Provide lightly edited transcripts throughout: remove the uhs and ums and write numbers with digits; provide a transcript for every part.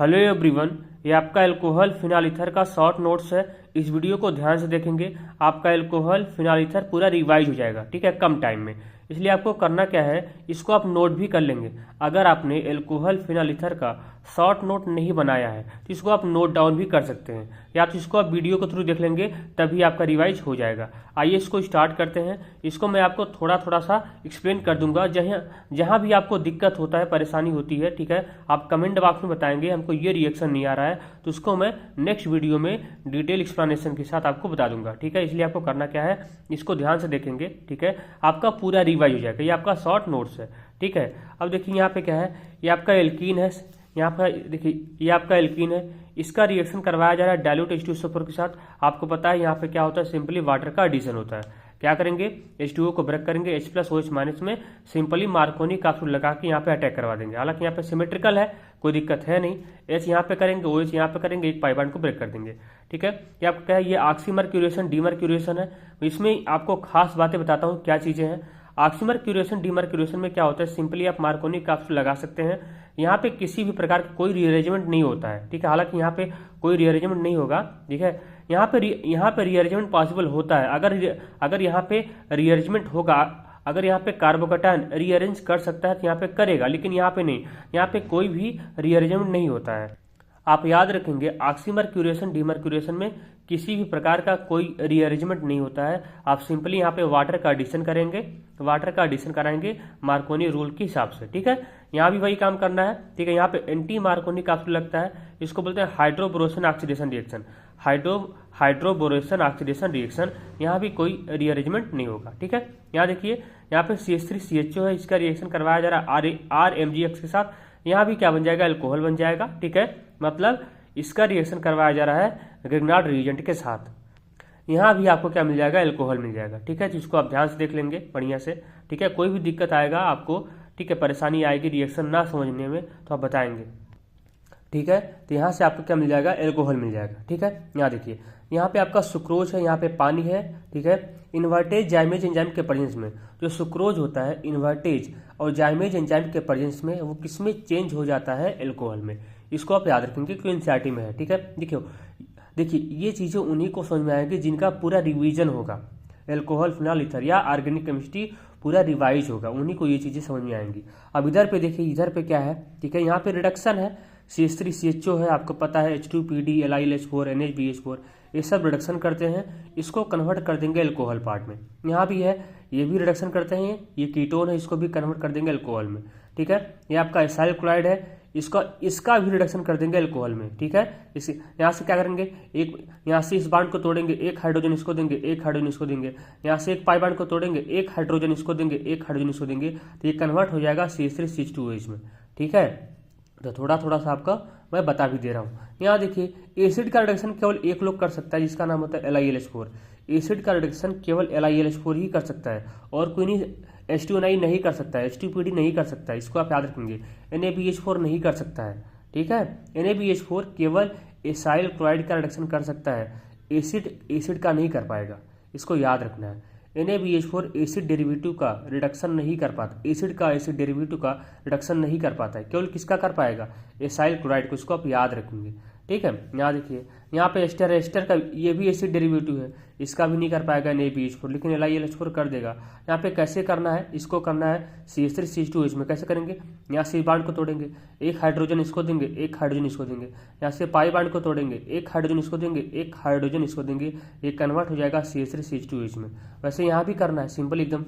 Hello everyone, ये आपका alcohol phenol ether का शॉर्ट नोट्स है। इस वीडियो को ध्यान से देखेंगे, आपका अल्कोहल फिनाल ईथर पूरा रिवाइज हो जाएगा, ठीक है, कम टाइम में। इसलिए आपको करना क्या है, इसको आप नोट भी कर लेंगे। अगर आपने अल्कोहल फिनाल ईथर का शॉर्ट नोट नहीं बनाया है तो इसको आप नोट डाउन भी कर सकते हैं, या तो इसको आप वीडियो के थ्रू देख लेंगे, तभी आपका रिवाइज हो जाएगा। आइए इसको स्टार्ट करते हैं। इसको मैं आपको थोड़ा थोड़ा सा एक्सप्लेन कर दूंगा। जहाँ भी आपको दिक्कत होता है, परेशानी होती है, ठीक है, आप कमेंट बॉक्स में बताएंगे हमको ये रिएक्शन नहीं आ रहा है, तो उसको मैं नेक्स्ट वीडियो में डिटेल एक्सप्लेनेशन के साथ आपको बता दूंगा, ठीक है। इसलिए आपको करना क्या है, इसको ध्यान से देखेंगे, ठीक है, आपका पूरा रिवाइज हो जाएगा। ये आपका शॉर्ट नोट्स है, ठीक है। अब देखिए यहाँ पे क्या है, ये आपका एल्कीन है। यहाँ पर देखिए ये आपका एल्कीन है, इसका रिएक्शन करवाया जा रहा है डाइल्यूट H2SO4 के साथ। आपको पता है यहाँ पे क्या होता है, सिंपली वाटर का एडिशन होता है। क्या करेंगे, H2O को ब्रेक करेंगे, H+OH- में सिंपली मार्कोनी कैप्सूल लगा के यहाँ पे अटैक करवा देंगे। हालांकि यहाँ पे सिमेट्रिकल है, कोई दिक्कत है नहीं। H यहाँ पे करेंगे, OH यहाँ पे करेंगे, एक पाई बॉन्ड को ब्रेक कर देंगे, ठीक है। ये आपका क्या है, ये ऑक्सीमर्क्यूरेशन डीमर्क्यूरेशन है। इसमें आपको खास बातें बताता हूँ क्या चीजें हैं। ऑक्सीमर्क्यूरेशन डीमर्क्यूरेशन में क्या होता है, सिंपली आप मार्कोनी कैप्सूल लगा सकते हैं। यहाँ पे किसी भी प्रकार का कोई रीअरेंजमेंट नहीं होता है, ठीक है। हालांकि यहाँ पे कोई रीअरेंजमेंट नहीं होगा, ठीक है। यहाँ पे रीअरेंजमेंट पॉसिबल होता है। अगर यहाँ पे रीअरेंजमेंट होगा, अगर यहाँ पे कार्बोकैटायन रीअरेंज कर सकता है तो यहाँ पे करेगा, लेकिन यहाँ पे नहीं। यहाँ पे कोई भी रीअरेंजमेंट नहीं होता है। आप याद रखेंगे, ऑक्सीमर्क्यूरेशन डीमर्क्यूरेशन में किसी भी प्रकार का कोई रीअरेंजमेंट नहीं होता है। आप सिंपली यहाँ पे वाटर का एडिशन करेंगे, वाटर का एडिशन कराएंगे मार्कोनी रूल के हिसाब से, ठीक है। यहाँ भी वही काम करना है, ठीक है। यहाँ पे एंटी मार्कोनी कैप्सूल लगता है, इसको बोलते हैं hydroboration oxidation reaction. Hydroboration oxidation reaction, यहाँ भी कोई रीअरेंजमेंट नहीं होगा, ठीक है। यहाँ देखिए, यहाँ पे CH3CHO है, इसका रिएक्शन करवाया जा रहा है RMgX के साथ। यहाँ भी क्या बन जाएगा, अल्कोहल बन जाएगा, ठीक है। मतलब इसका रिएक्शन करवाया जा रहा है ग्रिग्नार्ड रिएजेंट के साथ। यहाँ भी आपको क्या मिल जाएगा, अल्कोहल मिल जाएगा, ठीक है। जिसको आप ध्यान से देख लेंगे बढ़िया से, ठीक है। कोई भी दिक्कत आएगा आपको, ठीक है, परेशानी आएगी रिएक्शन ना समझने में, तो आप बताएंगे, ठीक है। तो यहाँ से आपको क्या मिल जाएगा, अल्कोहल मिल जाएगा, ठीक है। यहाँ देखिए, यहाँ पे आपका सुक्रोज है, यहाँ पे पानी है, ठीक है। इन्वर्टेज जाइमेज एंजाइम के प्रेजेंस में जो सुक्रोज होता है, इन्वर्टेज और जाइमेज एंजाइम के प्रेजेंस में, वो किसमें चेंज हो जाता है, अल्कोहल में। इसको आप याद रखेंगे क्यों एनसीईआरटी में है, ठीक है। देखिए ये चीजें उन्हीं को समझ में आएगी जिनका पूरा रिवीजन होगा। अल्कोहल फिनाल ईथर या ऑर्गेनिक केमिस्ट्री पूरा रिवाइज होगा, उन्हीं को ये चीजें समझ में आएंगी। अब इधर पे देखिए, इधर पे क्या है, ठीक है, यहाँ पे रिडक्शन है, CH3CHO है, आपको पता है, H2PD LiLH4 NHBH4, ये सब रिडक्शन करते हैं, इसको कन्वर्ट कर देंगे अल्कोहल पार्ट में। यहाँ भी है, ये भी रिडक्शन करते हैं, ये कीटोन है, इसको भी कन्वर्ट कर देंगे अल्कोहल में, ठीक है। ये आपका एसाइल क्लोराइड है, इसका भी रिडक्शन कर देंगे अल्कोहल में, ठीक है। इसी यहाँ से क्या करेंगे, एक यहाँ से इस बांड को तोड़ेंगे, एक हाइड्रोजन इसको देंगे, एक हाइड्रोजन इसको देंगे। यहाँ से एक पाई बांड को तोड़ेंगे, एक हाइड्रोजन इसको देंगे, एक हाइड्रोजन इसको देंगे, तो ये कन्वर्ट हो जाएगा CH3CH2OH में, ठीक है। तो थोड़ा थोड़ा सा आपका मैं बता भी दे रहा हूँ। यहाँ देखिए, एसिड का रिडक्शन केवल एक लोग कर सकता है, जिसका नाम होता है LiLH4। एसिड का रिडक्शन केवल LiLH4 ही कर सकता है, और कोई नहीं। H2O9 नहीं कर सकता है, H2PD नहीं कर सकता है, इसको आप याद रखेंगे। NaBH4 नहीं कर सकता है, ठीक है। NaBH4 केवल एसाइल क्लोराइड का रिडक्शन कर सकता है, एसिड का नहीं कर पाएगा, इसको याद रखना है। NaBH4 एसिड डेरिवेटिव का रिडक्शन नहीं कर पाता, एसिड डेरिवेटिव का रिडक्शन नहीं कर पाता है, केवल किसका कर पाएगा, एसाइल क्लोराइड को, इसको आप याद रखेंगे, ठीक है। यहाँ देखिए, यहाँ पे एस्टर का ये भी एसिड डेरिवेटिव है, इसका भी नहीं कर पाएगा NaBH4, लेकिन LiLH4 कर देगा। यहाँ पे कैसे करना है, इसको करना है CH3CH2OH में। कैसे करेंगे, यहाँ से बांड को तोड़ेंगे, एक हाइड्रोजन इसको देंगे, एक हाइड्रोजन इसको देंगे। यहाँ से पाई बांड को तोड़ेंगे, एक हाइड्रोजन इसको देंगे, एक हाइड्रोजन इसको देंगे, ये कन्वर्ट हो जाएगा CH3CH2OH में। वैसे यहाँ भी करना है, सिंपल एकदम,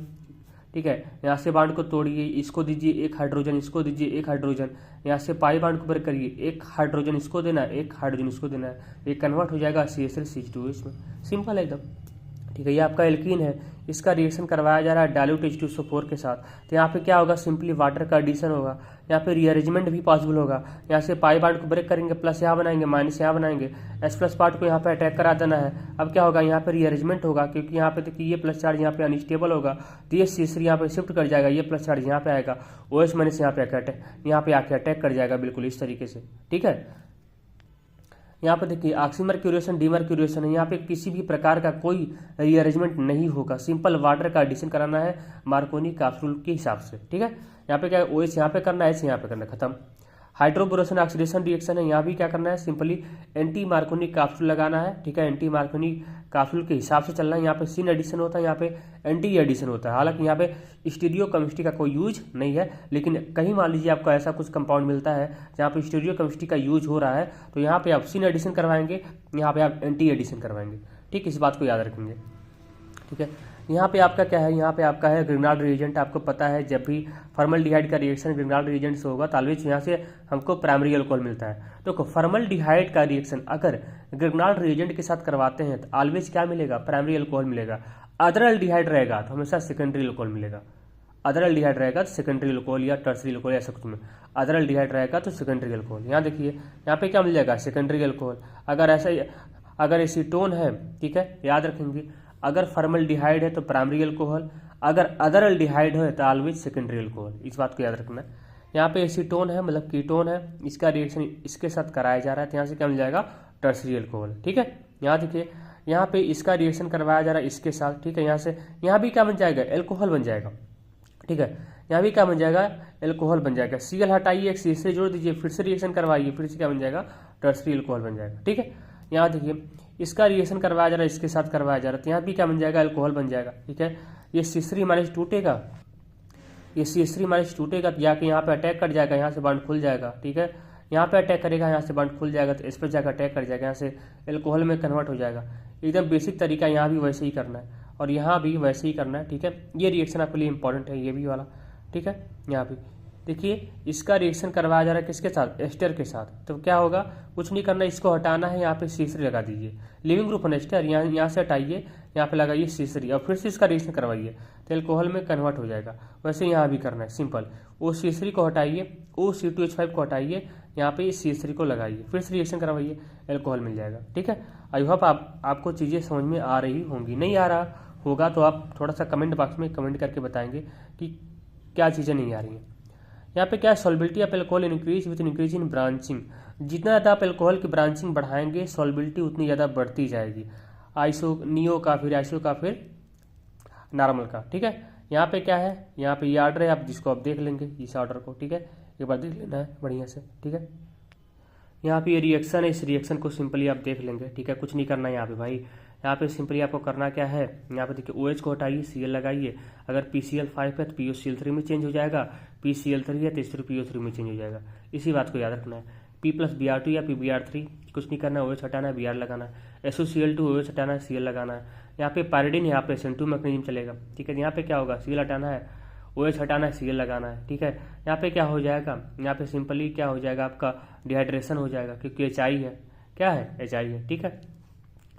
ठीक है। यहाँ से बांड को तोड़िए, इसको दीजिए एक हाइड्रोजन, इसको दीजिए एक हाइड्रोजन। यहाँ से पाई बांड को ब्रेक करिए, एक हाइड्रोजन इसको देना है, एक हाइड्रोजन इसको देना है, ये कन्वर्ट हो जाएगा CH3CH2OH में। सिंपल है एकदम, ठीक है। ये आपका एल्कीन है, इसका रिएक्शन करवाया जा रहा है डाइल्यूट H2SO4 के साथ। तो यहाँ पे क्या होगा, सिंपली वाटर का एडिशन होगा, यहाँ पे रीअरेंजमेंट भी पॉसिबल होगा। यहाँ से पाई बांड को ब्रेक करेंगे, प्लस यहाँ बनाएंगे, माइनस यहाँ बनाएंगे, S+ पार्ट को यहाँ पे अटैक करा देना है। अब क्या होगा, यहाँ पे रीअरेंजमेंट होगा, क्योंकि यहाँ पे देखिए ये प्लस चार्ज यहाँ पे अनस्टेबल होगा, तो ये CH3 यहाँ पे शिफ्ट कर जाएगा, ये प्लस चार्ज यहाँ पे आएगा, OH- यहाँ पे आके अटैक कर जाएगा, बिल्कुल इस तरीके से, ठीक है। यहाँ पे देखिए, ऑक्सीमर्क्यूरेशन डीमर्क्यूरेशन है, यहाँ पे किसी भी प्रकार का कोई रीअरेंजमेंट नहीं होगा, सिंपल वाटर का एडिशन कराना है मार्कोनी कैप्सूल के हिसाब से, ठीक है। यहाँ पे क्या है, OH यहाँ पे करना है, यहाँ पे करना, खत्म। हाइड्रोबोरेशन ऑक्सीडेशन रिएक्शन है, यहाँ भी क्या करना है, सिंपली एंटी मार्कोनिक कैप्सूल लगाना है, ठीक है। एंटी मार्कोनिक कैप्सूल के हिसाब से चलना है। यहाँ पे सिन एडिशन होता है, यहाँ पे एंटी एडिशन होता है। हालांकि यहाँ पे स्टीरियोकेमिस्ट्री का कोई यूज नहीं है, लेकिन कहीं मान लीजिए आपको ऐसा कुछ कंपाउंड मिलता है जहाँ पे स्टीरियोकेमिस्ट्री का यूज हो रहा है, तो यहाँ पे आप सिन एडिशन करवाएंगे, यहाँ पे आप एंटी एडिशन करवाएंगे, ठीक। इस बात को याद रखेंगे, ठीक है। यहाँ पे आपका क्या है, यहाँ पे आपका है ग्रिग्नाल्ड रिएजेंट। आपको पता है जब भी फॉर्मल्डिहाइड का रिएक्शन ग्रिग्नाल्ड रिएजेंट से होगा तो ऑलवेज यहाँ से हमको प्राइमरी अल्कोहल मिलता है। तो फॉर्मल्डिहाइड का रिएक्शन अगर ग्रिग्नाल्ड रिएजेंट के साथ करवाते हैं तो ऑलवेज क्या मिलेगा, प्राइमरी अल्कोहल मिलेगा। अदर एल्डिहाइड रहेगा तो हमेशा सेकेंडरी अल्कोहल मिलेगा। अदर एल्डिहाइड रहेगा तो सेकेंडरी अल्कोहल या टर्सरी अल्कोहल, ऐसा कुछ में। अदर एल्डिहाइड रहेगा तो सेकेंडरी अल्कोहल। यहाँ देखिए यहाँ पे क्या मिल जाएगा, सेकेंडरी अल्कोहल। अगर ऐसा अगर एसीटोन है, ठीक है, याद रखेंगे, अगर फॉर्मल्डिहाइड है तो प्राइमरी अल्कोहल, अगर अदर एल्डिहाइड है तो ऑलवेज सेकेंडरी अल्कोहल। इस बात को याद रखना है। यहाँ पे एसीटोन है मतलब कीटोन है, इसका रिएक्शन इसके साथ कराया जा रहा है तो यहाँ से क्या मिल जाएगा, टर्सरी अल्कोहल, ठीक है। यहाँ देखिए यहाँ पे इसका रिएक्शन करवाया जा रहा है इसके साथ, ठीक है। यहाँ से यहाँ भी क्या बन जाएगा, एल्कोहल बन जाएगा, ठीक है। यहाँ भी क्या बन जाएगा, एल्कोहल बन जाएगा। सीएल हटाइए, एक सी से जोड़ दीजिए, फिर से रिएक्शन करवाइए, फिर से क्या बन जाएगा, टर्सरी अल्कोहल बन जाएगा, ठीक है। यहाँ देखिए इसका रिएक्शन करवाया जा रहा है, इसके साथ करवाया जा रहा है तो यहाँ भी क्या बन जाएगा, अल्कोहल बन जाएगा, ठीक है। ये C3- टूटेगा, ये C3- टूटेगा तो जाके यहाँ पे अटैक कर जाएगा, यहाँ से बॉन्ड खुल जाएगा, ठीक है। यहाँ पे अटैक करेगा, यहाँ से बॉन्ड खुल जाएगा तो इस पर जाकर अटैक कर जाएगा, यहाँ से एल्कोहल में कन्वर्ट हो जाएगा। एकदम बेसिक तरीका, यहाँ भी वैसे ही करना है और यहाँ भी वैसे ही करना है, ठीक है। ये रिएक्शन आपके लिए इंपॉर्टेंट है, ये भी वाला, ठीक है। यहाँ भी देखिए इसका रिएक्शन करवाया जा रहा है किसके साथ, एस्टर के साथ। तो क्या होगा, कुछ नहीं करना, इसको हटाना है, यहाँ पे C3 लगा दीजिए। लिविंग ग्रुप है एस्टर, यहाँ से हटाइए, यहाँ पे लगाइए C3 और फिर से इसका रिएक्शन करवाइए तो एल्कोहल में कन्वर्ट हो जाएगा। वैसे यहाँ भी करना है, सिंपल। OC3 को हटाइए, OC2H5 को हटाइए, यहाँ पे C3 को लगाइए, फिर से रिएक्शन करवाइए, एल्कोहल मिल जाएगा, ठीक है। आई होप आपको चीज़ें समझ में आ रही होंगी। नहीं आ रहा होगा तो आप थोड़ा सा कमेंट बॉक्स में कमेंट करके बताएंगे कि क्या चीज़ें नहीं आ रही हैं। यहाँ पे क्या है, solubility of alcohol increase with increase in branching. जितना ज़्यादा आप एल्कोहल की ब्रांचिंग बढ़ाएंगे सॉल्बिलिटी उतनी ज़्यादा बढ़ती जाएगी, नियो का फिर आइसो का फिर नॉर्मल का, ठीक है। यहाँ पे क्या है, यहाँ पे ये ऑर्डर है, आप जिसको आप देख लेंगे इस ऑर्डर को, ठीक है। एक बार देख लेना है बढ़िया से, ठीक है। यहाँ पे ये रिएक्शन है, इस रिएक्शन को सिंपली आप देख लेंगे, ठीक है। कुछ नहीं करना है यहाँ पे भाई, यहाँ पे सिंपली आपको करना क्या है, यहाँ पे देखिए OH को हटाइए, Cl लगाइए। अगर PCl5 है तो POCl3 में चेंज हो जाएगा, PCl3 है तो PO3 में चेंज हो जाएगा। इसी बात को याद रखना है। P+Br2 या PBr3, कुछ नहीं करना है, OH हटाना है, Br लगाना है। SOCl2 OH हटाना है, Cl लगाना है। यहाँ पे पायरिडिन, यहाँ पे SN2 मैग्नीशियम चलेगा, ठीक है। यहाँ पे क्या होगा, Cl हटाना है, OH हटाना है, Cl लगाना है, ठीक है। यहाँ पे क्या हो जाएगा, यहाँ पे सिंपली क्या हो जाएगा, आपका डिहाइड्रेशन हो जाएगा क्योंकि HI है, क्या है, HI है, ठीक है।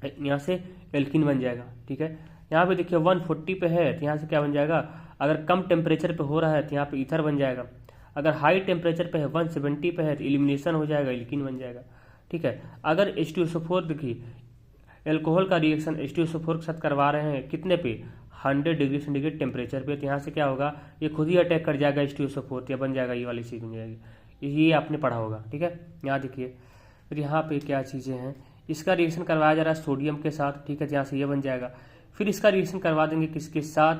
यहाँ से एल्किन बन जाएगा, ठीक है। यहाँ पे देखिए 140 पे है तो यहाँ से क्या बन जाएगा, अगर कम टेम्परेचर पे हो रहा है तो यहाँ पे ईथर बन जाएगा। अगर हाई टेम्परेचर पे है 170 पे है तो एलिमिनेशन हो जाएगा, एल्किन बन जाएगा, ठीक है। अगर H2SO4 देखिए एल्कोहल का रिएक्शन H2SO4 के साथ करवा रहे हैं कितने पे, 100 डिग्री सेंटीग्रेड टेम्परेचर पे, तो यहाँ से क्या होगा, ये खुद ही अटैक कर जाएगा H2SO4, तो बन जाएगा ये वाली चीज़ बन जाएगी। ये आपने पढ़ा होगा, ठीक है। यहाँ देखिए फिर यहाँ पे क्या चीज़ें हैं, इसका रिएक्शन करवाया जा रहा है सोडियम के साथ, ठीक है। यहाँ से ये बन जाएगा, फिर इसका रिएक्शन करवा देंगे किसके साथ,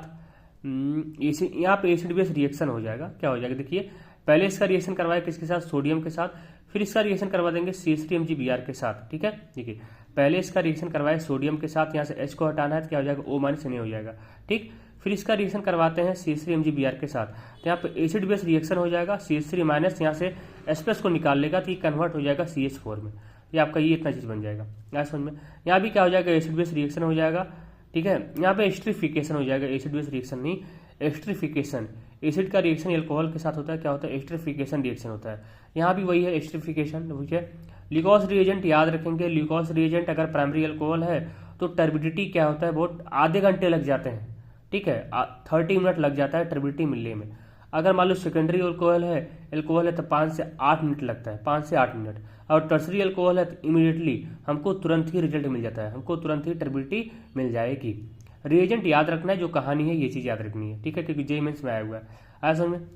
यहाँ पे एसिड बेस रिएक्शन हो जाएगा। क्या हो जाएगा, देखिए पहले इसका रिएक्शन करवाया किसके साथ, सोडियम के साथ, फिर इसका रिएक्शन करवा देंगे C3MgBr के साथ, ठीक है। देखिए पहले इसका रिएक्शन करवाए सोडियम के साथ, यहाँ से H को हटाना है तो क्या हो जाएगा, O- Na हो जाएगा, ठीक। फिर इसका रिएक्शन करवाते हैं C3MgBr के साथ, तो यहाँ पे एसिड बेस रिएक्शन हो जाएगा, C3- यहाँ से H+ को निकाल लेगा तो ये कन्वर्ट हो जाएगा CH4 में। ये आपका ये इतना चीज़ बन जाएगा, यहाँ समझ में। यहाँ भी क्या हो जाएगा, एसिड बेस रिएक्शन हो जाएगा, ठीक है। यहाँ पे एस्टरिफिकेशन हो जाएगा, एसिड बेस रिएक्शन नहीं, एस्टरिफिकेशन। एसिड का रिएक्शन एल्कोहल के साथ होता है, क्या होता है, एस्टरिफिकेशन रिएक्शन होता है। यहाँ भी वही है, एस्टरिफिकेशन, ठीक है। लिगोस रिएजेंट याद रखेंगे, लिगोस रिएजेंट अगर प्राइमरी अल्कोहल है तो टर्बिडिटी क्या होता है, बहुत आधे घंटे लग जाते हैं, ठीक है, 30 मिनट लग जाता है टर्बिडिटी मिलने में। अगर मान लो सेकेंडरी अल्कोहल है तो 5 से 8 मिनट लगता है, 5 से 8 मिनट। और टर्सरी अल्कोहल है तो इमीडिएटली हमको तुरंत ही रिजल्ट मिल जाता है, हमको तुरंत ही टर्बिडिटी मिल जाएगी। रिएजेंट याद रखना है, जो कहानी है ये चीज़ याद रखनी है, ठीक है, क्योंकि जेईई मेंस में आया हुआ है। आया समझ में।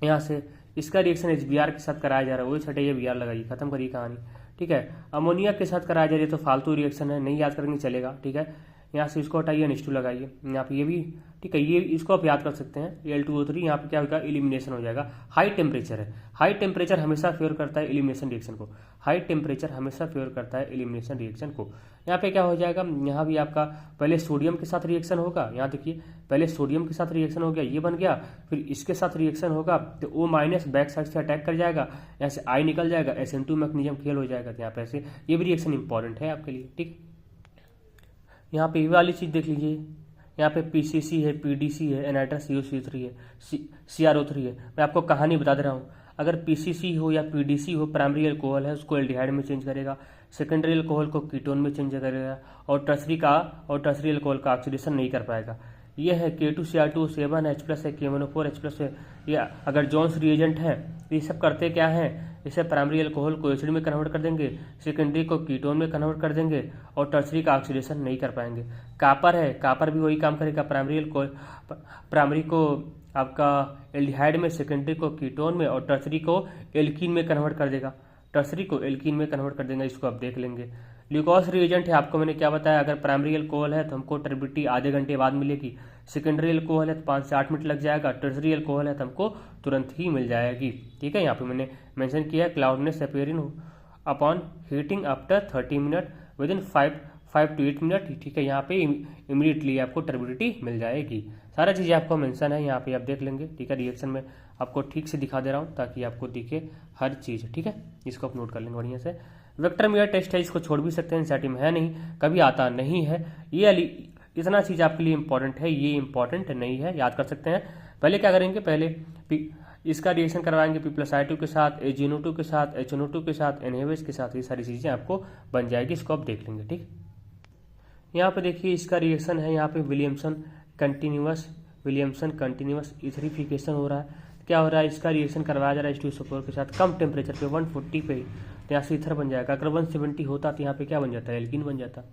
यहाँ से इसका रिएक्शन HBr के साथ कराया जा रहा है, वही छठे Br लगाइए, खत्म करिए कहानी, ठीक है। अमोनिया के साथ कराया जा रही है तो फालतू रिएक्शन है, नहीं याद करेंगे चलेगा, ठीक है। यहाँ से इसको हटाइए, H2 लगाइए, यहाँ पे ये भी, ठीक है, ये इसको आप याद कर सकते हैं, Al2O3, यहाँ पे क्या होगा, एलिमिनेशन हो जाएगा। हाई टेम्परेचर है, हाई टेम्परेचर हमेशा फेवर करता है एलिमिनेशन रिएक्शन को, हाई टेम्परेचर हमेशा फेवर करता है एलिमिनेशन रिएक्शन को। यहाँ पे क्या हो जाएगा, यहाँ भी आपका पहले सोडियम के साथ रिएक्शन होगा, यहाँ देखिए पहले सोडियम के साथ रिएक्शन हो गया, ये बन गया, फिर इसके साथ रिएक्शन होगा तो O- बैक साइड से अटैक कर जाएगा, यहाँ से I निकल जाएगा, SN2 मैग्नीशियम खेल हो जाएगा। तो यहाँ पे ऐसे ये भी रिएक्शन इंपॉर्टेंट है आपके लिए, ठीक। यहाँ पे ये वाली चीज़ देख लीजिए, यहाँ पे PCC है, PDC है, एनाइट्रस CO3 है, CRO3 है। मैं आपको कहानी बता दे रहा हूँ, अगर PCC हो या PDC हो, प्राइमरी अल्कोहल है उसको एल्डिहाइड में चेंज करेगा, सेकेंडरी अल्कोहल को कीटोन में चेंज करेगा, और टर्सरी अल्कोहल का ऑक्सीडेशन नहीं कर पाएगा। ये है K2Cr2O7 H+ है, KMnO4 H+ है। या अगर जॉन्स रिएजेंट है, ये सब करते क्या है, इसे प्राइमरी अल्कोहल को एसिड में कन्वर्ट कर देंगे, सेकेंडरी को कीटोन में कन्वर्ट कर देंगे, और टर्सरी का ऑक्सीडेशन नहीं कर पाएंगे। कापर है, कापर भी वही काम करेगा, प्राइमरी को आपका एल्डिहाइड में, सेकेंडरी को कीटोन में, और टर्सरी को एल्कीन में कन्वर्ट कर देगा, टर्सरी को एल्कीन में कन्वर्ट कर देगा। इसको आप देख लेंगे। ग्लूकोज रिएजेंट है, आपको मैंने क्या बताया, अगर प्राइमरी अल्कोहल है तो हमको टर्बिडिटी आधे घंटे बाद मिलेगी, सेकेंडरी अल्कोहल है तो 5 से 8 मिनट लग जाएगा, टर्सरी अल्कोहल है तो हमको तुरंत ही मिल जाएगी, ठीक है। यहाँ पे मैंने मेंशन किया है, cloudiness appearing upon heating after 30 minute within 5 to 8 minute, ठीक है। यहाँ पे इमीडिएटली आपको टर्बिडिटी मिल जाएगी। सारा चीज़ें आपको मेंशन है, यहाँ पे आप देख लेंगे, ठीक है। रिएक्शन में आपको ठीक से दिखा दे रहा हूँ ताकि आपको दिखे हर चीज़, ठीक है। इसको आप नोट कर लेंगे बढ़िया से। वेक्टर मेयर टेस्ट है, इसको छोड़ भी सकते हैं, एनसीईआरटी में है नहीं, कभी आता नहीं है। ये इतना चीज़ आपके लिए इंपॉर्टेंट है, ये इंपॉर्टेंट नहीं है, याद कर सकते हैं। पहले क्या करेंगे, पहले इसका रिएक्शन करवाएंगे P+I2 के साथ, AgNO2 के साथ, HNO2 के साथ, NaOH के साथ, ये सारी चीज़ें आपको बन जाएगी। इसको आप देख लेंगे, ठीक। यहाँ पे देखिए इसका रिएक्शन है, यहाँ पे विलियमसन कंटिन्यूअस इथरिफिकेशन हो रहा है। क्या हो रहा है, इसका रिएक्शन करवाया जा रहा है H2SO4 के साथ कम टेम्परेचर पे, 140 पे, तो यहाँ से ईथर बन जाएगा। अगर 170 होता तो यहाँ पे क्या बन जाता है, एल्कीन बन जाता।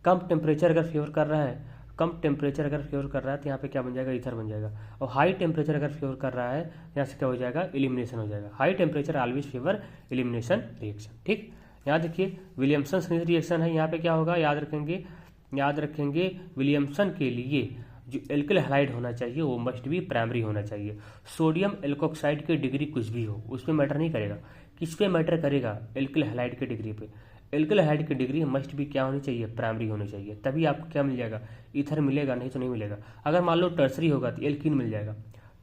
कम टेम्परेचर अगर फेवर कर रहा है तो यहाँ पे क्या बन जाएगा, ईथर बन जाएगा। और हाई टेम्परेचर अगर फेवर कर रहा है यहाँ से क्या हो जाएगा, एलिमिनेशन हो जाएगा। High temperature always favour elimination reaction, ठीक। यहाँ देखिए विलियमसन रिएक्शन है, यहाँ पे क्या होगा, याद रखेंगे विलियमसन के लिए जो एल्किल हैलाइड होना चाहिए वो मस्ट भी प्राइमरी होना चाहिए। सोडियम एल्कोक्साइड की डिग्री कुछ भी हो उस पर मैटर नहीं करेगा, किस पे मैटर करेगा, एल्किल हैलाइड की डिग्री पे। एल्किल हैलाइड की डिग्री मस्ट भी क्या होनी चाहिए, प्राइमरी होनी चाहिए, तभी आपको क्या मिल जाएगा, ईथर मिलेगा, नहीं तो नहीं मिलेगा। अगर मान लो टर्सरी होगा तो एल्कीन मिल जाएगा,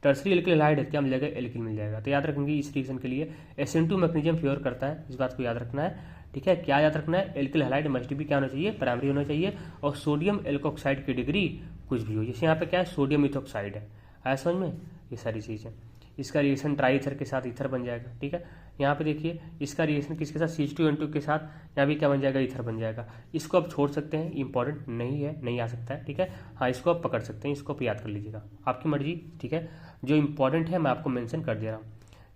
टर्सरी एल्किल हैलाइड है क्या मिल जाएगा, एल्कीन मिल जाएगा। तो याद रखेंगे इस रिएक्शन के लिए SN2 मैग्नीशियम फेवर करता है, इस बात को याद रखना है, ठीक है। क्या याद रखना है, एल्किल हैलाइड मस्ट भी क्या होना चाहिए, प्राइमरी होना चाहिए। और सोडियम एल्कोक्साइड की डिग्री कुछ भी हो, जैसे यहाँ पे क्या है, सोडियम इथोक्साइड है समझ में, ये सारी चीज़ें। इसका रिएक्शन ट्राई ईथर के साथ ईथर बन जाएगा, ठीक है। यहाँ पे देखिए इसका रिएक्शन किसके साथ, C2N2 के साथ, यहाँ भी क्या बन जाएगा, ईथर बन जाएगा। इसको आप छोड़ सकते हैं, इंपॉर्टेंट नहीं है, नहीं आ सकता है, ठीक है। हाँ, इसको आप पकड़ सकते हैं, इसको आप याद कर लीजिएगा, आपकी मर्जी, ठीक है। जो इंपॉर्टेंट है मैं आपको मेंशन कर दे रहा हूँ।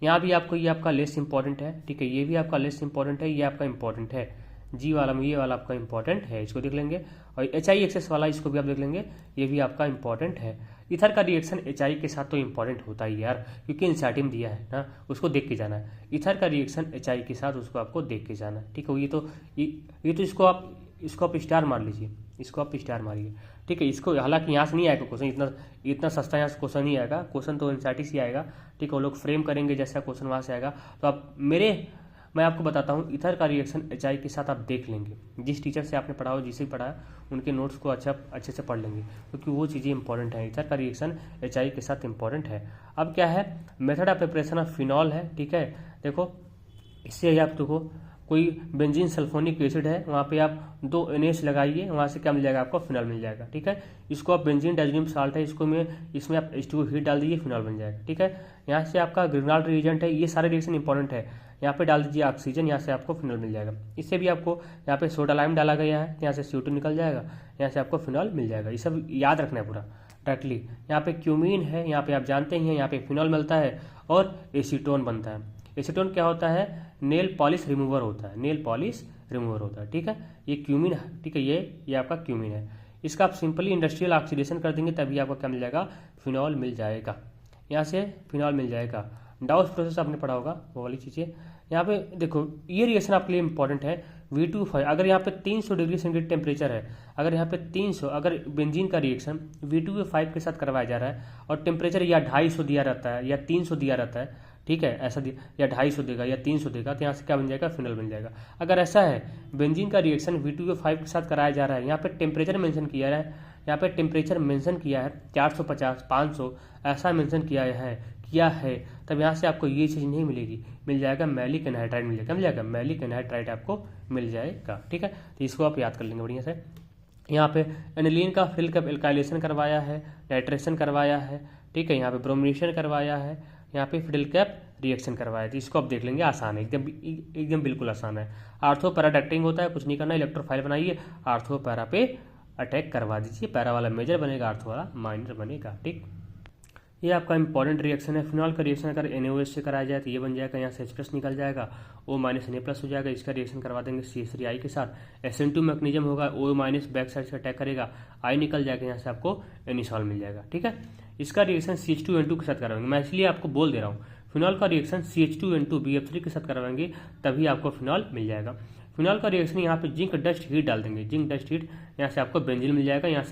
यहाँ भी आपको ये आपका लेस इंपॉर्टेंट है, ठीक है। ये भी आपका लेस इंपॉर्टेंट है, ये आपका इंपॉर्टेंट है, जी वाला में ये वाला आपका इंपॉर्टेंट है, इसको देख लेंगे। और HI एक्सेस वाला इसको भी आप देख लेंगे, ये भी आपका इंपॉर्टेंट है। ईथर का रिएक्शन HI के साथ तो इंपॉर्टेंट होता ही यार, क्योंकि एनसीईआरटी में दिया है ना, उसको देख के जाना है। ईथर का रिएक्शन HI के साथ उसको आपको देख के जाना है, ठीक है। ये तो इसको आप स्टार मार लीजिए, इसको आप स्टार मारिए, ठीक है। इसको हालांकि यहाँ से नहीं आएगा क्वेश्चन, इतना सस्ता यहाँ से क्वेश्चन नहीं आएगा, क्वेश्चन तो एनसीईआरटी से आएगा, ठीक है। वो लोग फ्रेम करेंगे जैसा क्वेश्चन वहाँ से आएगा। तो मैं आपको बताता हूँ, ईथर का रिएक्शन HI के साथ आप देख लेंगे, जिस टीचर से आपने पढ़ा हो, जिसे पढ़ा उनके नोट्स को अच्छे से पढ़ लेंगे, क्योंकि वो चीज़ें इंपॉर्टेंट है। ईथर का रिएक्शन HI के साथ इंपॉर्टेंट है। अब क्या है, method of preparation of phenol है, ठीक है। देखो इससे आप देखो कोई बेंजीन सल्फोनिक एसिड है, वहाँ पे आप 2 NH लगाइए, वहाँ से क्या मिल जाएगा, आपको फिनॉल मिल जाएगा, ठीक है। इसको आप बेंजीन डाइज़ोनियम साल्ट है, इसमें आप H2O हीट डाल दीजिए, फिनॉल बन जाएगा, ठीक है। यहाँ से आपका ग्रिग्नाल्ड रिएजेंट है, ये सारे रिएक्शन इंपॉर्टेंट है, यहाँ पे डाल दीजिए ऑक्सीजन, यहाँ से आपको फिनॉल मिल जाएगा। इससे भी आपको यहाँ पे सोडा लाइम डाला गया है, यहाँ से CO2 निकल जाएगा, यहाँ से आपको फिनॉल मिल जाएगा। ये सब याद रखना है पूरा डायरेक्टली। यहाँ पे क्यूमीन है, यहाँ पे आप जानते ही हैं, यहाँ पे फिनॉल मिलता है और एसीटोन बनता है। एसीटोन क्या होता है, नेल पॉलिश रिमूवर होता है, नेल पॉलिश रिमूवर होता है, ठीक है। ये क्यूमीन है, ठीक है, ये आपका क्यूमीन है। इसका आप सिंपली इंडस्ट्रियल ऑक्सीडेशन कर देंगे, तभी आपको क्या मिल जाएगा, फिनॉल मिल जाएगा, यहाँ से फिनॉल मिल जाएगा। डाउस प्रोसेस आपने पढ़ा होगा, वो वाली चीज़ें। यहाँ पे देखो ये रिएक्शन आपके लिए इंपॉर्टेंट है। V25 अगर यहाँ पे 300 डिग्री सेंटीग्रेड टेम्परेचर है, अगर यहाँ पे 300, अगर बेंजीन का रिएक्शन V25 के साथ करवाया जा रहा है और टेम्परेचर या 250 दिया रहता है या 300 दिया रहता है, ठीक है, ऐसा या 250 देगा या 300 देगा, तो यहाँ से क्या बन जाएगा, फिनॉल बन जाएगा। अगर ऐसा है बेंजीन का रिएक्शन V25 के साथ कराया जा रहा है, यहाँ पे टेम्परेचर मेंशन किया है, यहाँ पे टेम्परेचर मेंशन किया है 450 500 ऐसा मेंशन किया है, तब यहाँ से आपको ये चीज़ नहीं मिलेगी, मिल जाएगा मैलिक एनहाइड्राइड मिल जाएगा, मैलिक एनहाइड्राइड आपको मिल जाएगा। ठीक है, तो इसको आप याद कर लेंगे बढ़िया से। यहाँ पे एनिलीन का फिल कप एल्काइलेशन करवाया है, नाइट्रेशन करवाया है, ठीक है, यहाँ पे ब्रोमिनेशन करवाया है, यहाँ पे फिडल कैप रिएक्शन करवाया, तो इसको आप देख लेंगे, आसान है एकदम बिल्कुल आसान है। आर्थो पैरा अटैकिंग होता है, कुछ नहीं करना, इलेक्ट्रोफाइल बनाइए, आर्थो पैरा पे अटैक करवा दीजिए, पैरा वाला मेजर बनेगा, आर्थो वाला माइनर बनेगा। ठीक, ये आपका इंपॉर्टेंट रिएक्शन है। फिनॉल का रिएक्शन अगर NaOH से कराया जाए तो ये बन जाएगा, यहाँ से H+ निकल जाएगा, O- Na+ हो जाएगा, इसका रिएक्शन करवा देंगे CH3I के साथ, SN2 मैग्नीशियम होगा, O- बैक साइड से अटैक करेगा, I निकल जाएगा, यहाँ से आपको एनिसॉल मिल जाएगा। ठीक है, इसका रिएक्शन CH2N2 के साथ करवाएंगे, मैं इसलिए आपको बोल दे रहा हूँ, फिनॉल का रिएक्शन CH2N2 BF3 के साथ करवाएंगे, तभी आपको फिनॉल मिल जाएगा। फिनॉल का रिएक्शन यहाँ पे जिंक डस्ट हीट डाल देंगे, जिंक डस्ट हीट, यहाँ से आपको बेंजीन मिल जाएगा, यहाँ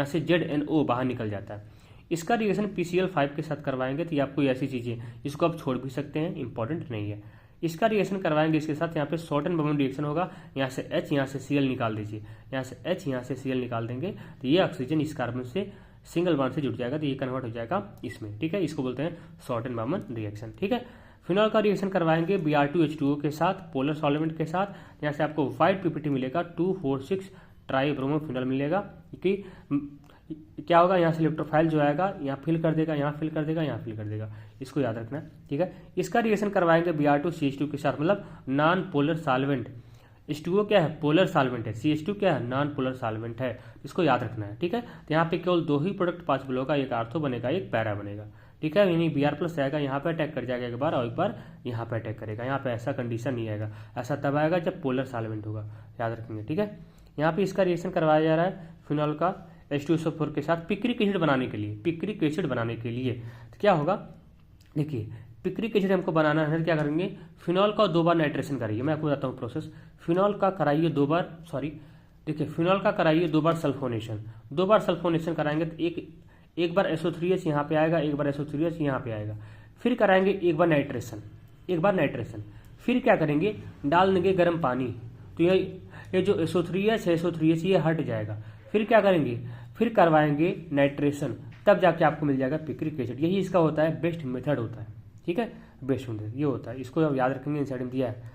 से ZNO बाहर निकल जाता है। इसका रिएक्शन PCl5 के साथ करवाएंगे, तो ये आपको ऐसी चीज़ें, इसको आप छोड़ भी सकते हैं, इंपॉर्टेंट नहीं है। इसका रिएक्शन करवाएंगे इसके साथ, यहाँ पे शॉर्ट एंड बबन रिएक्शन होगा, यहाँ से H, यहाँ से Cl निकाल दीजिए, यहाँ से H, यहाँ से Cl निकाल देंगे, तो ये ऑक्सीजन इस कार्बन से सिंगल बॉन्ड से जुड़ जाएगा, तो ये कन्वर्ट हो जाएगा इसमें। ठीक है, इसको बोलते हैं शॉर्ट एंड बबन रिएक्शन। ठीक है, फिनॉल का रिएक्शन करवाएंगे Br2H2O के साथ, पोलर सॉल्वेंट के साथ, यहाँ से आपको वाइट PPT मिलेगा, 2,4,6 ट्राइब्रोमोफिनॉल मिलेगा, कि क्या होगा, यहाँ से इलेक्ट्रोफाइल जो आएगा यहाँ फिल कर देगा, यहाँ फिल कर देगा, यहाँ फिल कर देगा, इसको याद रखना है। ठीक है, इसका रिएक्शन करवाएंगे Br2CH2 के साथ, मतलब नॉन पोलर सॉल्वेंट। H2O क्या है, पोलर सॉल्वेंट है, CH2 क्या है, नॉन पोलर सॉल्वेंट है, इसको याद रखना है। ठीक है, तो यहाँ पे केवल 2 ही प्रोडक्ट पॉसिबल होगा, एक आर्थो बनेगा, एक पैरा बनेगा। ठीक है, यानी Br+ आएगा, यहाँ पे अटैक कर जाएगा एक बार, और एक बार यहाँ पे अटैक करेगा, यहाँ पे ऐसा कंडीशन नहीं आएगा, ऐसा तब आएगा जब पोलर सॉल्वेंट होगा, याद रखेंगे। ठीक है, यहाँ पे इसका रिएक्शन करवाया जा रहा है फिनॉल का H2SO4 के साथ पिक्रिक एसिड बनाने के लिए, तो क्या होगा, देखिए पिक्रिक एसिड हमको बनाना है, क्या करेंगे, फिनॉल का 2 बार नाइट्रेशन कराइए, मैं आपको बताता हूँ प्रोसेस। फिनॉल का कराइए 2 बार, देखिए फिनॉल का कराइए 2 बार सल्फोनेशन, 2 बार सल्फोनेशन कराएंगे तो एक बार SO3H यहाँ पे आएगा, एक बार SO3H यहाँ पे आएगा, फिर कराएंगे एक बार नाइट्रेशन, फिर क्या करेंगे, डाल देंगे गर्म पानी, तो ये जो SO3H है, SO3H ये हट जाएगा, फिर क्या करेंगे, फिर करवाएंगे नाइट्रेशन, तब जाके आपको मिल जाएगा पिक्रिक एसिड। यही इसका होता है, बेस्ट मेथड होता है। ठीक है, बेस्ट मेथड ये होता है, इसको आप याद रखेंगे, इंसाइड में दिया है।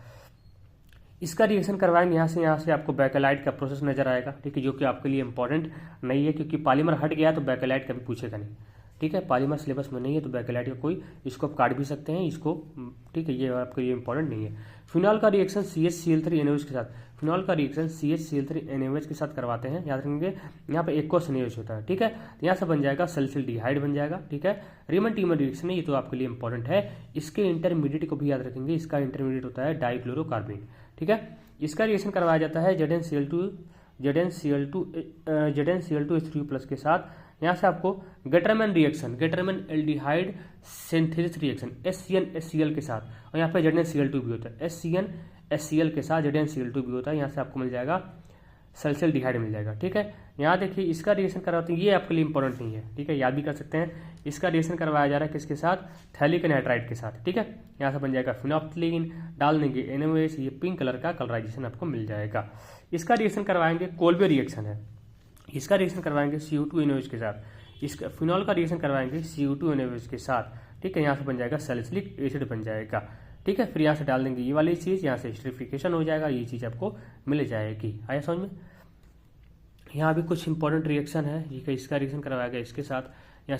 इसका रिएक्शन करवाएंगे, यहाँ से आपको बैकेलाइट का प्रोसेस नजर आएगा। ठीक है, जो कि आपके लिए इंपॉर्टेंट नहीं है, क्योंकि पॉलीमर हट गया तो बैकेलाइट कभी पूछेगा नहीं। ठीक है, पॉलीमर सिलेबस में नहीं है, तो बैकेलाइट का कोई, इसको आप काट भी सकते हैं इसको। ठीक है, ये आपके लिए इंपॉर्टेंट नहीं है। फिनॉल का रिएक्शन CHCl3NaOH के साथ, फिनॉल का रिएक्शन CHCl3NaOH के साथ करवाते हैं, याद रखेंगे, यहाँ पे एक्वस NaOH होता है। ठीक है, तो यहाँ से बन जाएगा सल्फिल्डिहाइड बन जाएगा। ठीक है, रीमन टीमर रिएक्शन है, ये तो आपके लिए इंपॉर्टेंट है। इसके इंटरमीडिएट को भी याद रखेंगे, इसका इंटरमीडिएट होता है डाइक्लोरोकार्बेन। ठीक है, इसका रिएक्शन करवाया जाता है ZnCl2H3+ के साथ, यहाँ से आपको Gattermann aldehyde synthesis reaction SCN-HCl के साथ, और यहाँ पे ZnCl2 भी होता है, SCN-HCl के साथ ZnCl2 भी होता है, यहाँ से आपको मिल जाएगा सल्फिल्डिहाइड मिल जाएगा। ठीक है, यहाँ देखिए इसका रिएक्शन करवाते हैं, ये आपके लिए इंपॉर्टेंट नहीं है। ठीक है, याद भी कर सकते हैं। इसका रिएक्शन करवाया जा रहा है किसके साथ, थैलिक एनहाइड्राइड के साथ। ठीक है, यहाँ से बन जाएगा फिनोप्थिलीन, डाल देंगे NaOH, ये पिंक कलर का कलराइजेशन आपको मिल जाएगा। इसका रिएक्शन करवाएंगे, कोल्बे रिएक्शन है, इसका रिएक्शन करवाएंगे CO2NaOH के साथ, इसका फिनॉल का रिएक्शन करवाएंगे CO2NaOH के साथ। ठीक है, यहाँ से बन जाएगा सैलिसिलिक एसिड बन जाएगा। ठीक है, फिर यहाँ से डाल देंगे ये वाली चीज़, यहाँ से एस्टरिफिकेशन हो जाएगा, ये चीज़ आपको मिल जाएगी। आया समझ में। यहाँ भी कुछ इंपॉर्टेंट रिएक्शन है, ये इसका रिएक्शन करवाया गया इसके साथ, यहाँ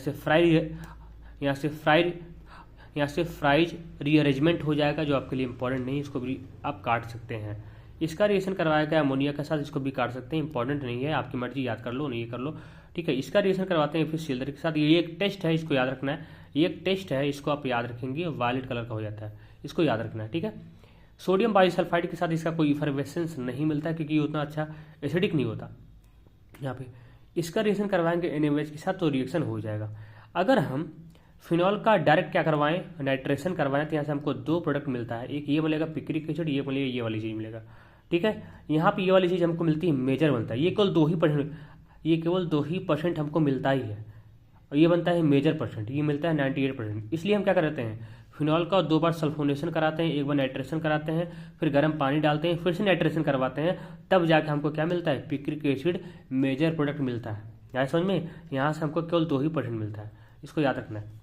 से फ्राइज रीअरेंजमेंट हो जाएगा, जो आपके लिए इंपॉर्टेंट नहीं है, इसको भी आप काट सकते हैं। इसका रिएक्शन करवाया गया अमोनिया के साथ, इसको भी काट सकते हैं, इंपॉर्टेंट नहीं है, आपकी मर्जी, याद कर लो नहीं कर लो। ठीक है, इसका रिएक्शन करवाते हैं फिर सिल्वर के साथ, ये एक टेस्ट है, इसको याद रखना है, ये एक टेस्ट है, इसको आप याद रखेंगे, वायलेट कलर का हो जाता है, इसको याद रखना है। ठीक है, सोडियम बाइसल्फाइड के साथ इसका कोई इफरवेसेंस नहीं मिलता है, क्योंकि ये उतना अच्छा एसिडिक नहीं होता। यहाँ पे इसका रिएक्शन करवाएंगे NaOH के साथ, तो रिएक्शन हो जाएगा। अगर हम फिनॉल का डायरेक्ट क्या करवाएं, नाइट्रेशन करवाएं, तो यहाँ से हमको दो प्रोडक्ट मिलता है, एक ये मिलेगा पिक्रिक एसिड, ये मिलेगा ये वाली चीज़ मिलेगा। ठीक है, यहाँ पे ये वाली चीज़ हमको मिलती है, मेजर बनता है, ये केवल 2% ये केवल 2% हमको मिलता ही है, और ये बनता है मेजर परसेंट, ये मिलता है 98%। इसलिए हम क्या करते हैं, फिनॉल का 2 बार सल्फोनेशन कराते हैं, 1 बार नाइट्रेशन कराते हैं, फिर गर्म पानी डालते हैं, फिर से नाइट्रेशन करवाते हैं, तब जाके हमको क्या मिलता है, पिक्रिक एसिड मेजर प्रोडक्ट मिलता है। यहाँ समझ में, यहाँ से हमको केवल 2% मिलता है, इसको याद रखना है।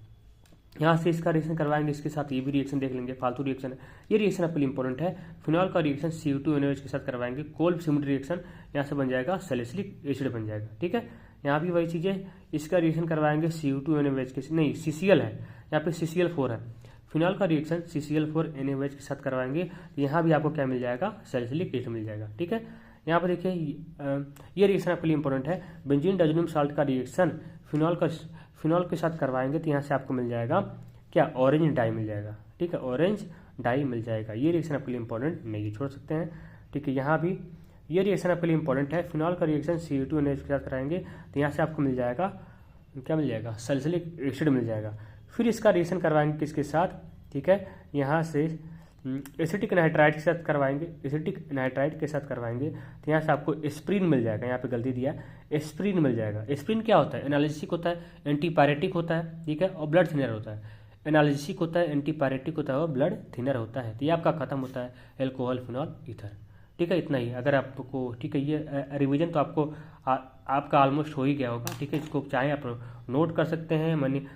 यहाँ से इसका रिएक्शन करवाएंगे, इसके साथ ये भी रिएक्शन देख लेंगे, फालतू रिएक्शन है, ये रिएक्शन आपके लिए इंपॉर्टेंट है। फिनॉल का रिएक्शन CO2NaOH के साथ करवाएंगे, कोल्ड सिमिलर रिएक्शन, यहाँ से बन जाएगा सैलिसिलिक एसिड बन जाएगा। ठीक है, यहाँ भी वही चीज़ है, इसका रिएक्शन करवाएंगे CO2NaOH के, नहीं CCl है, यहाँ पे CCl4 है। फिनॉल का रिएक्शन CCl4NaOH के साथ करवाएंगे, यहाँ भी आपको क्या मिल जाएगा, सैलिसिलिक एसिड मिल जाएगा। ठीक है, यहाँ पर देखिए ये रिएक्शन आपके लिए इंपॉर्टेंट है, बेंजीन डाइज़ोनियम साल्ट का रिएक्शन फिनॉल के साथ करवाएंगे, तो यहाँ से आपको मिल जाएगा क्या, ऑरेंज डाई मिल जाएगा। ठीक है, ऑरेंज डाई मिल जाएगा। ये रिएक्शन आपके लिए इंपॉर्टेंट नहीं, छोड़ सकते हैं। ठीक है, यहाँ भी ये रिएक्शन आपके लिए इंपॉर्टेंट है, फिनॉल का रिएक्शन CO2NaOH के साथ कराएंगे, तो यहाँ से आपको मिल जाएगा क्या मिल जाएगा, सैलिसिलिक एसिड मिल जाएगा। फिर इसका रिएक्शन करवाएंगे किसके साथ, ठीक है, यहाँ से एसिटिक नाइट्राइड के साथ करवाएंगे, एसिटिक नाइट्राइड के साथ करवाएंगे, तो यहाँ से आपको एस्प्रिन मिल जाएगा, यहाँ पे गलती दिया है, एस्प्रिन मिल जाएगा। एस्प्रिन क्या होता है, एनालिसिक होता है, एंटीपायरेटिक होता है, ठीक है, और ब्लड थिनर होता है। एनालिसिक होता है, एंटीपायरेटिक होता है और ब्लड थिनर होता है। तो ये आपका खत्म होता है एल्कोहल फिनॉल ईथर। ठीक है, इतना ही। अगर आपको ठीक है, ये रिवीजन तो आपको आपका ऑलमोस्ट हो ही गया होगा। ठीक है, इसको चाहे आप नोट कर सकते हैं, मैंने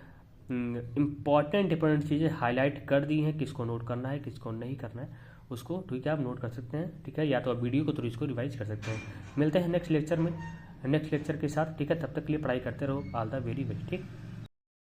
इंपॉर्टेंट चीज़ें हाईलाइट कर दी हैं, किसको नोट करना है किसको नहीं करना है उसको, ठीक है, आप नोट कर सकते हैं। ठीक है, या तो आप वीडियो को थ्रू इसको रिवाइज कर सकते हैं। मिलते हैं नेक्स्ट लेक्चर में, नेक्स्ट लेक्चर के साथ। ठीक है, तब तक के लिए पढ़ाई करते रहो। All the very best. ठीक।